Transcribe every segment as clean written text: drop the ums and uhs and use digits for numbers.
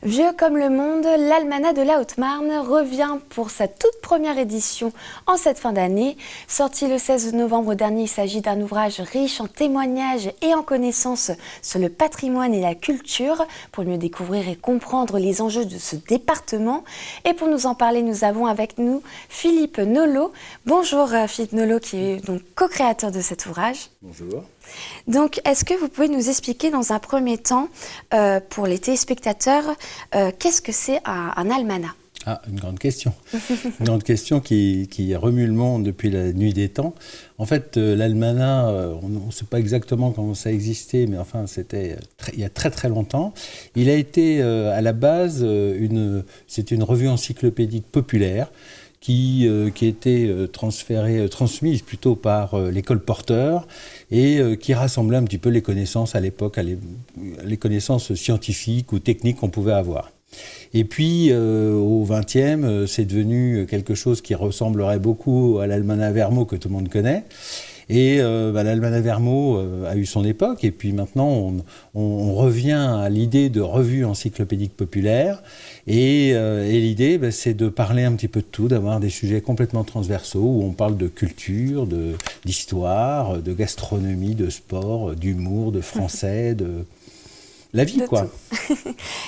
Vieux comme le monde, l'Almanach de la Haute-Marne revient pour sa toute première édition en cette fin d'année. Sorti le 16 novembre dernier, il s'agit d'un ouvrage riche en témoignages et en connaissances sur le patrimoine et la culture pour mieux découvrir et comprendre les enjeux de ce département. Et pour nous en parler, nous avons avec nous Philippe Nolot. Bonjour Philippe Nolot, qui est donc co-créateur de cet ouvrage. Bonjour. Donc, est-ce que vous pouvez nous expliquer dans un premier temps, pour les téléspectateurs, qu'est-ce que c'est un almanach ? Ah, une grande question. Une grande question qui remue le monde depuis la nuit des temps. En fait, l'almanach, on ne sait pas exactement comment ça existait, mais enfin, c'était il y a très très longtemps. Il a été à la base, c'est une revue encyclopédique populaire qui était transmise plutôt par les colporteurs et qui rassemblait un petit peu les connaissances à l'époque, les connaissances scientifiques ou techniques qu'on pouvait avoir. Et puis, au XXe, c'est devenu quelque chose qui ressemblerait beaucoup à l'Almanach Vermaux que tout le monde connaît. Et l'Almanach Vermaux a eu son époque, et puis maintenant on revient à l'idée de revue encyclopédique populaire, et l'idée c'est de parler un petit peu de tout, d'avoir des sujets complètement transversaux, où on parle de culture, d'histoire, de gastronomie, de sport, d'humour, de français, de la vie, quoi.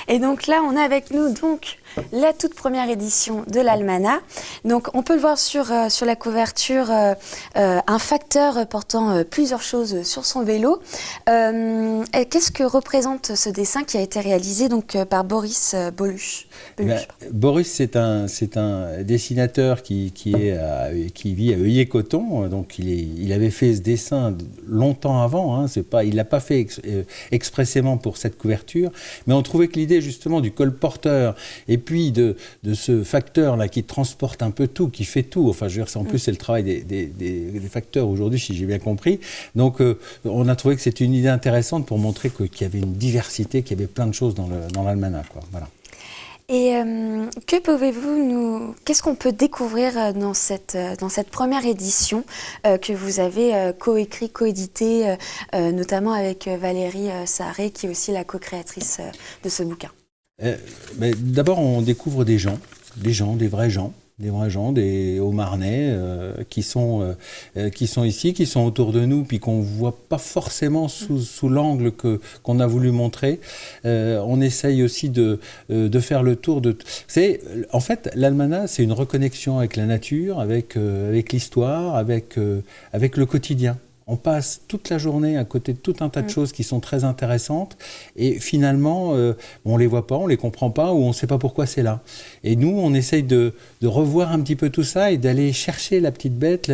Et donc là, on a avec nous donc la toute première édition de l'Almanach. Donc on peut le voir sur la couverture, un facteur portant plusieurs choses sur son vélo. Qu'est-ce que représente ce dessin qui a été réalisé donc par Boris Boluch? Boris, c'est un dessinateur qui vit à Heuillé-Coton. Donc il avait fait ce dessin longtemps avant. Hein, il l'a pas fait expressément pour cette couverture, mais on trouvait que l'idée justement du colporteur et puis de ce facteur là qui transporte un peu tout, qui fait tout. Enfin, je veux dire, en plus c'est le travail des facteurs aujourd'hui, si j'ai bien compris. Donc on a trouvé que c'était une idée intéressante pour montrer qu'il y avait une diversité, qu'il y avait plein de choses dans l'almanach, quoi. Voilà. Et qu'est-ce qu'on peut découvrir dans cette première édition que vous avez coédité, notamment avec Valérie Sarré, qui est aussi la co-créatrice de ce bouquin? D'abord, on découvre des vrais gens, des Haut-Marnais qui sont ici, qui sont autour de nous, puis qu'on ne voit pas forcément sous l'angle qu'on a voulu montrer. On essaye aussi de faire le tour de... En fait, l'almanach, c'est une reconnexion avec la nature, avec l'histoire, avec le quotidien. On passe toute la journée à côté de tout un tas de choses qui sont très intéressantes et finalement, on ne les voit pas, on ne les comprend pas ou on ne sait pas pourquoi c'est là. Et nous, on essaye de revoir un petit peu tout ça et d'aller chercher la petite bête,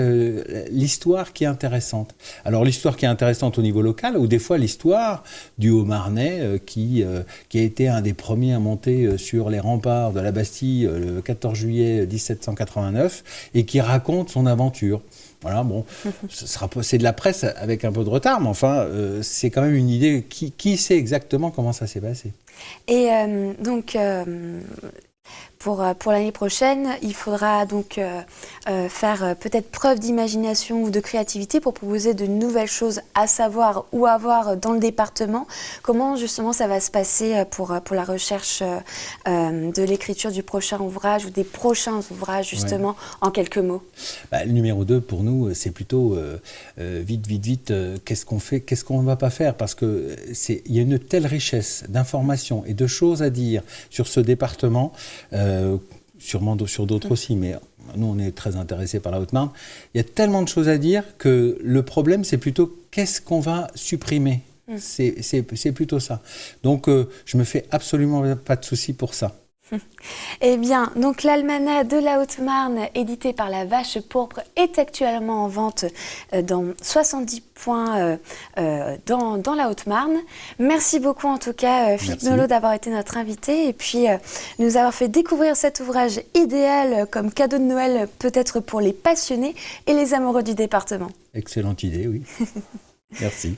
l'histoire qui est intéressante. Alors l'histoire qui est intéressante au niveau local ou des fois l'histoire du Haut-Marnais qui a été un des premiers à monter sur les remparts de la Bastille le 14 juillet 1789 et qui raconte son aventure. Voilà, bon, c'est de la presse avec un peu de retard, mais enfin, c'est quand même une idée. Qui sait exactement comment ça s'est passé? Et pour l'année prochaine, il faudra donc faire peut-être preuve d'imagination ou de créativité pour proposer de nouvelles choses à savoir ou à voir dans le département. Comment justement ça va se passer pour la recherche de l'écriture du prochain ouvrage ou des prochains ouvrages justement, en quelques mots? Le numéro 2 pour nous, c'est plutôt vite, qu'est-ce qu'on fait, qu'est-ce qu'on ne va pas faire, parce qu'il y a une telle richesse d'informations et de choses à dire sur ce département, sûrement sur d'autres aussi, mais nous on est très intéressés par la Haute-Marne. Il y a tellement de choses à dire que le problème c'est plutôt qu'est-ce qu'on va supprimer. C'est plutôt ça. Donc je me fais absolument pas de soucis pour ça. Eh bien, donc l'Almanach de la Haute-Marne, édité par La Vache Pourpre, est actuellement en vente dans 70 points dans la Haute-Marne. Merci beaucoup en tout cas Philippe Nolot d'avoir été notre invité et puis nous avoir fait découvrir cet ouvrage idéal comme cadeau de Noël peut-être pour les passionnés et les amoureux du département. Excellente idée, oui. Merci.